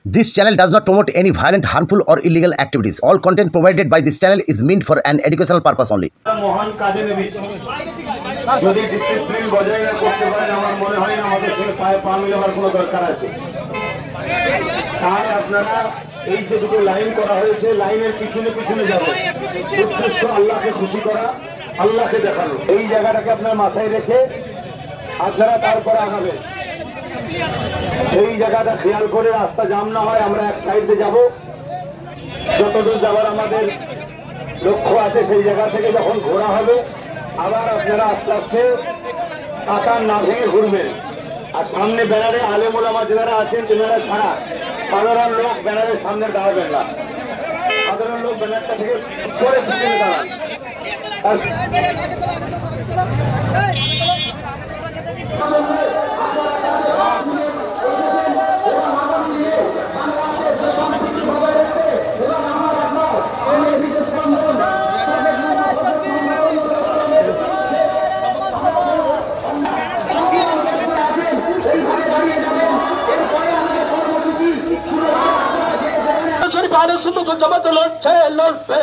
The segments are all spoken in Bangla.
This channel does not promote any violent, harmful, or illegal activities. All content provided by this channel is meant for an educational purpose only. মহান কাজে নেমেছি যদি ডিসিপ্লিন বজায় রাখতে পারেন আমার মনে হয় না আমাদের সঙ্গে পায়ে পা মিলাবার কোনো দরকার আছে। তাই আপনারা এই যে দুটো লাইন করা হয়েছে লাইনের পিছনে পিছনে যাবেন, উদ্দেশ্য আল্লাহকে খুশি করা, আল্লাহকে দেখানো। এই জায়গাটাকে আপনার মাথায় রেখে আপনারা তারপরে আগাবেন। এই জায়গাটা খেয়াল করে রাস্তা জাম না হয় আমরা এক সাইডে যাব, যতদূর যাবার আমাদের লক্ষ্য আছে সেই জায়গা থেকে যখন ঘোরা হবে আবার আপনারা আস্তে আস্তে কাতার না ভেঙে ঘুরবেন। আর সামনে ব্যানারে আলেম ওলামা যারা আছেন তেনারা ছাড়া সাধারণ লোক ব্যানারের সামনে দাঁড়াবেন না। সাধারণ লোক ব্যানারটা থেকে করে পিছনে দাঁড়ান। জমাতে লড়ছে লড়বে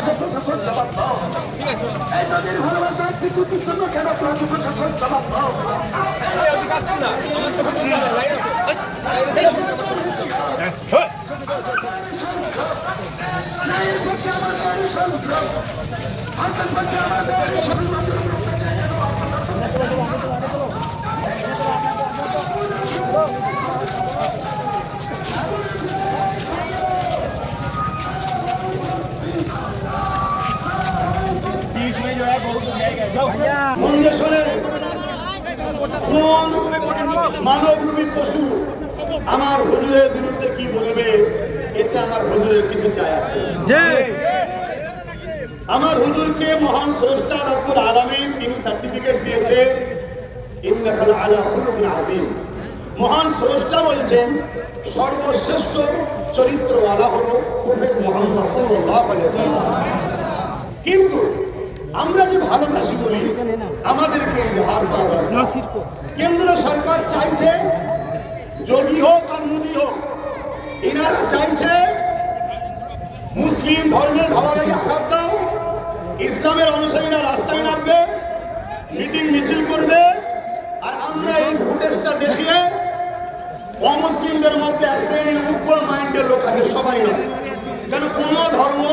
মানবরূপী পশু আমার হুজুরের বিরুদ্ধে কি বলবে এতে আমার হুজুরের কিছু চাই আছে। আমার হুজুরকে মহান স্রষ্টা রব্বুল আলামিন তিনি সার্টিফিকেট দিয়েছে ইন্নাকা আলা খুলুকিন আযীম। মহান স্রষ্টা বলছেন সর্বশ্রেষ্ঠ চরিত্রওয়ালা হলো প্রফেট মুহাম্মদ সাল্লাল্লাহু আলাইহি ওয়াসাল্লাম। কিন্তু আমরা যে ভালোবাসি বলি আমাদেরকে ইজহার করা হয়। কেন্দ্র সরকার চাইছে যোগী হোক আর মোদী হোক, এনারা চাইছে মুসলিম ধর্মের ভাবাবেগে আঘাত দাও, ইসলামের অনুসারীরা রাস্তায় নামবে, মিটিং মিছিল করবে, আর আমরা এই ফুটেজটা দেখিয়ে অমুসলিমদের মধ্যে এক শ্রেণীর উগ্র মাইন্ডের লোক আছে সবাই না, কেন কোন ধর্ম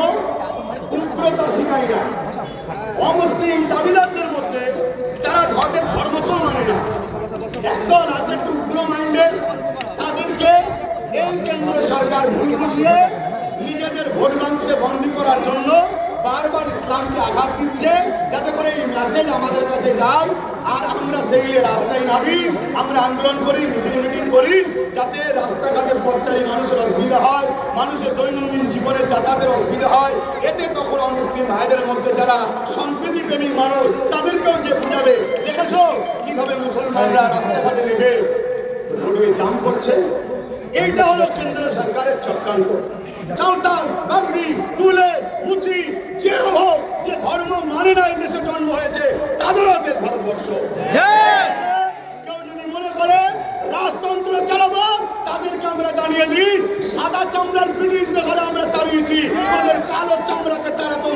উগ্রতা শিখায় না। অমুসলিম দাবিদারদের মধ্যে তারা তাদের ধর্মকেও মানে না, একদল আছে উগ্র মাইন্ডের, তাদেরকে এই কেন্দ্র সরকার ভুল বুঝিয়ে নিজেদের ভোট ব্যাংকে বন্দী করার জন্য বারবার ইসলামকে আঘাত দিচ্ছে, যাতে করে এই মেসেজ আমাদের কাছে যায় আর আমরা সেই রাস্তায় নামি, আমরা আন্দোলন করি, মিছিল মিটিং করি, যাতে রাস্তাঘাটে পথচারী মানুষের অসুবিধা হয়, মানুষের দৈনন্দিন জীবনের যাতায়াতের অসুবিধা হয়। এতে তখন মুসলিম ভাইদের মধ্যে যারা সম্প্রীতি প্রেমী মানুষ তাদেরকেও যে বুঝাবে, দেখেছো কিভাবে মুসলমানরা রাস্তাঘাটে নেমে রোডওয়ে জাম করছে। এইটা হলো কেন্দ্র সরকারের চক্রান্ত। চাউতাল, বাগদি, টুলে, মুচি যে হোক, যে ধর্ম মানে না এই দেশে জন্ম হয়েছে তাদেরও দেশ ভারতবর্ষ। কেউ যদি মনে করে রাজতন্ত্র চালাবো তাদেরকে আমরা জানিয়ে দিই সাদা চামড়ার ব্রিটিশ দেখালে আমরা তাড়িয়েছি, তাদের কালো চামড়াকে তারা তো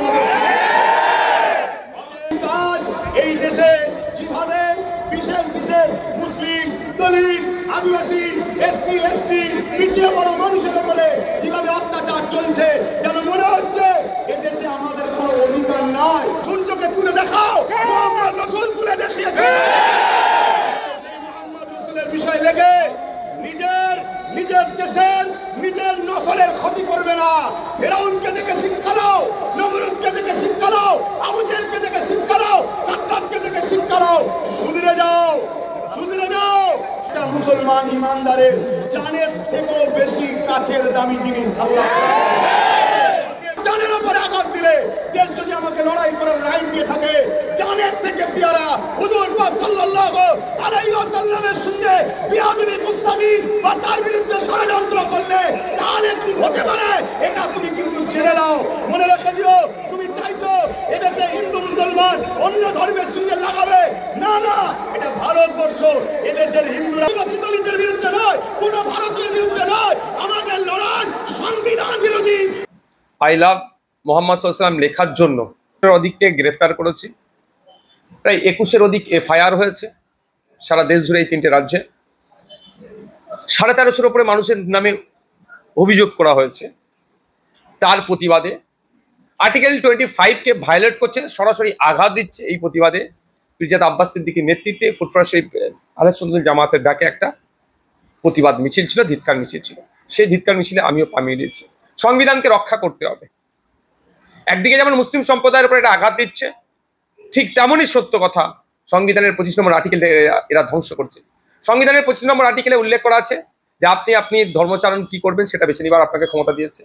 কাজ। এই দেশে যেভাবে বিশেষ বিশেষ মুসলিম, দলিত, আদিবাসী, এসসি, এসটি, পিছিয়ে বড় মানুষের উপরে যেভাবে অত্যাচার চলছে, যেন মনে হচ্ছে এদেশে আমাদের কোনো অধিকার নাই। সূর্যকে তুলে দেখাও, মুহাম্মদ রাসূল তুলে দেখিয়েছে। সেই মুহাম্মদ রাসূলের বিষয় লেগে নিজের দেশের নিজের নসলের ক্ষতি করবে না। ফেরাউনকে দেখে শিক্ষা নাও, নমরুদকে দেখে শিক্ষা নাও, আবু জেহেলকে দেখে শিক্ষা নাও, সাদ্দাতকে দেখে শিক্ষা নাও। সুধরে যাও, সুধরে যাও। মুসলমান ইমানদারের জানের থেকেও বেশি কাছের দামি জিনিস আল্লাহ। জানের উপরে আঘাত দিলে দেশ যদি আমাকে লড়াই করার রাইট দিয়ে থাকে, জানের থেকে পিয়ারা হুজুর পাক সাল্লাল্লাহু আলাইহি ওয়াসাল্লামের সঙ্গে বিয়াদবি, গুস্তাখি বা তার বিরুদ্ধে ষড়যন্ত্র করলে তাহলে কি হতে পারে এটা তুমি কিন্তু জেনে নাও, মনে রেখে দিও। তুমি চাইছো এদেশে হিন্দু মুসলমান অন্য ধর্মের সঙ্গে লাগাবে, না না, এটা ভারতবর্ষ। এদেশের হিন্দুরা দলিতের বিরুদ্ধে নয়, কোন ভারতের বিরুদ্ধে নয়। আমাদের লড়াই আই লাভ মোহাম্মদ সাল্লাম লেখার জন্য অধিককে গ্রেফতার করেছি। প্রায় 21-এর অধিক এফআইআর হয়েছে সারা দেশ জুড়ে এই 3টে রাজ্যে। 1350-এর উপরে মানুষের নামে অভিযোগ করা হয়েছে। তার প্রতিবাদে আর্টিকেল 25-কে ভায়োলেট করছে, সরাসরি আঘাত দিচ্ছে। এই প্রতিবাদে পিরজাদা আব্বাস সিদ্দিকীর নেতৃত্বে ফুরফুরা শরীফ আহলে সুন্নাত জামাতের ডাকে একটা প্রতিবাদ মিছিল ছিল, ধিক্কার মিছিল ছিল। সেই ধিক্কার মিছিলে আমিও পামিয়ে দিয়েছি। সংবিধানকে রক্ষা করতে হবে। একদিকে যেমন মুসলিম সম্প্রদায়ের উপর এটা আঘাত দিচ্ছে, ঠিক তেমনই সত্য কথা সংবিধানের 25 নম্বর আর্টিকেল এরা ধ্বংস করছে। সংবিধানের 25 নম্বর আর্টিকেলে উল্লেখ করা আছে যে আপনি ধর্মচারণ কি করবেন সেটা বেছে নিবার আপনাকে ক্ষমতা দিয়েছে।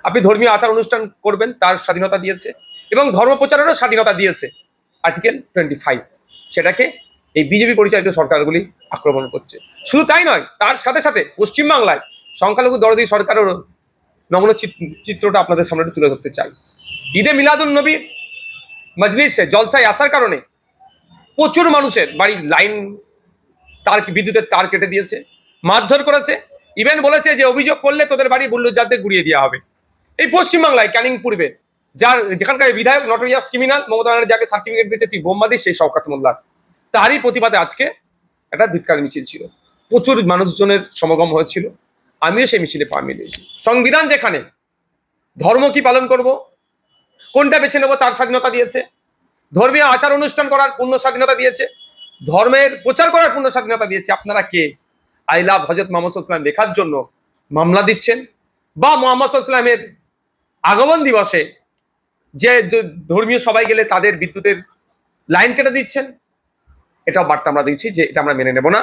আপনি ধর্মীয় আচার অনুষ্ঠান করবেন তার স্বাধীনতা দিয়েছে, এবং ধর্ম প্রচারেরও স্বাধীনতা দিয়েছে আর্টিকেল 25। সেটাকে এই বিজেপি পরিচালিত সরকারগুলি আক্রমণ করছে। শুধু তাই নয়, তার সাথে সাথে পশ্চিমবাংলায় সংখ্যালঘু দরদি সরকারেরও নগ্ন চিত্রটা আপনাদের সামনে তুলে ধরতে চাই। ঈদে মিলাদুন নবীর মজলিসে জলসায় আসার কারণে প্রচুর মানুষের বাড়ির লাইন বিদ্যুতের তার কেটে দিয়েছে, মারধর করেছে, ইভেন বলেছে যে অভিযোগ করলে তোদের বাড়ি বুল্ডোজারদের গুড়িয়ে দেওয়া হবে। এই পশ্চিমবাংলায় ক্যানিং পূর্বে যেখানকার বিধায়ক নটোরিয়াস ক্রিমিনাল মমতা ব্যানার্জি যাকে সার্টিফিকেট দিতে তুই বোম্বা দিস, সেই শওকত মোল্লার, তারই প্রতিবাদে আজকে একটা ধিক্কার মিছিল ছিল। প্রচুর মানুষজনের সমাগম হয়েছিল, আমিও সেই মিছিলে পা মিলিয়েছি। সংবিধান যেখানে ধর্ম কি পালন করব, কোনটা বেছে নেবো তার স্বাধীনতা দিয়েছে, ধর্মীয় আচার অনুষ্ঠান করার পূর্ণ স্বাধীনতা দিয়েছে, ধর্মের প্রচার করার পূর্ণ স্বাধীনতা দিয়েছে। আপনারা কে আই লাভ হযরত মুহাম্মদ সাল্লাল্লাহু আলাইহি ওয়াসাল্লাম লেখার জন্য মামলা দিচ্ছেন, বা মুহাম্মদ সাল্লাল্লাহু আলাইহি ওয়াসাল্লামের আগমন দিবসে যে ধর্মীয় সবাই গেলে তাদের বিদ্যুতের লাইন কেটে দিচ্ছেন, এটাও বার্তা আমরা দিচ্ছি যে এটা আমরা মেনে নেব না।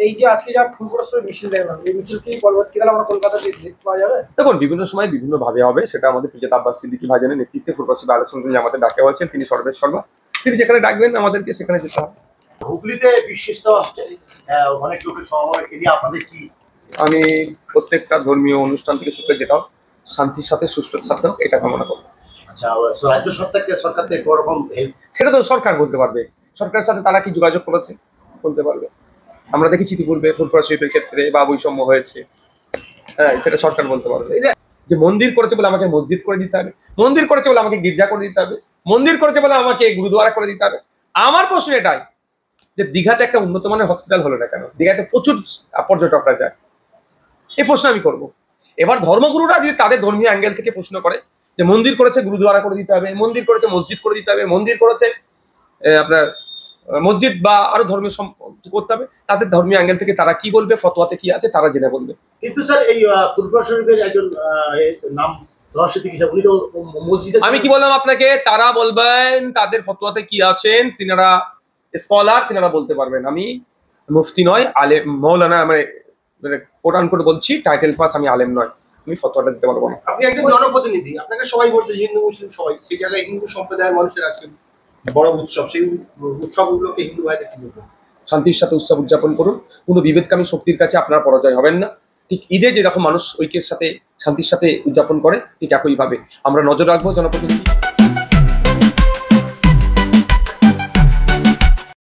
এই যে আজকে যা ফুলপুরস্কার মিছিল দেখলাম, এই মিছিল কি পরবর্তীকালে আমরা কলকাতাতে দেখতে পাওয়া যাবে? দেখুন, বিভিন্ন সময় বিভিন্ন ভাবে হবে, সেটা আমাদের পিরজাদা আব্বাস সিদ্দিকী ভাইজানের নেতৃত্বে ফুরফুরা শরীফ আহলে সুন্নাত জামাতের ডাকে হয়েছেন, তিনি সর্বেসর্বা, তিনি যেখানে ডাকবেন আমাদেরকে সেখানে যেতে হবে। হুগলিতে বিশিষ্ট অনেক লোকের সমাবেশ নিয়ে আপনাদের কি? আমি প্রত্যেকটা ধর্মীয় অনুষ্ঠান থেকে শুরু করে যেটাও শান্তির সাথে সুষ্ঠুর সাথে হোক, এটা কামনা করবো। আচ্ছা, রাজ্য সরকার থেকে কোরকম হেল্প? সেটা তো সরকার বলতে পারবে, সরকারের সাথে তারা কি যোগাযোগ করেছে বলতে পারবে। আমরা দেখেছি ইতিপূর্বে ফুরফুরা শরীফের ক্ষেত্রে বা বৈষম্য হয়েছে, হ্যাঁ, সেটা সরকার বলতে পারবে। যে মন্দির করেছে বলে আমাকে মসজিদ করে দিতে হবে, মন্দির করেছে বলে আমাকে গির্জা করে দিতে হবে, মন্দির করেছে বলে আমাকে গুরুদুয়ারা করে দিতে হবে। আমার প্রশ্ন এটাই যে দীঘাতে একটা উন্নত মানের হসপিটাল হলো না কেন? দীঘাতে প্রচুর পর্যটকরা যায়, এই প্রশ্ন আমি করব। এবার ধর্মগুরুরা যদি তাদের ধর্মীয় অ্যাঙ্গেল থেকে প্রশ্ন করে যে মন্দির করেছে গুরুদুয়ারা করে দিতে হবে, মন্দির করেছে মসজিদ করে দিতে হবে, মন্দির করেছে আপনার মসজিদ বা আরো ধর্মীয় করতে হবে, তাদের ধর্মীয় অ্যাঙ্গেল থেকে তারা কি বলবে, ফতোয়াতে কি আছে তারা জেনে বলবে। কিন্তু স্যার এই ফুরফুরা শরীফের একজন নাম উনি তো মসজিদে, আমি কি বললাম আপনাকে, তারা বলবেন তাদের ফতোয়াতে কি আছেন, তিনারা স্কলার, তিনারা বলতে পারবেন। আমি মুফতি নয়, আলেম, মৌলানা, মানে কোরআন করে বলছি, টাইটেল পাস, আমি আলেম নয়, আমি ফতোয়াটা দিতে পারবো না। আপনি একজন জনপ্রতিনিধি, আপনাকে সবাই বলতে, হিন্দু মুসলিম সবাই, সেই জায়গায় হিন্দু সম্প্রদায়ের মানুষের আজকে বড় উৎসব, সেই উৎসবগুলোকে হিন্দু ভাইদের কি বলবো? শান্তির সাথে উৎসব উদযাপন করুন, কোনো বিভেদকামী শক্তির কাছে আপনারা পরাজয় হবেন না। ঠিক ঈদে যেরকম মানুষ ঐক্যের সাথে শান্তির সাথে উদযাপন করে, ঠিক একইভাবে আমরা নজর রাখবো জনপ্রতিনিধি।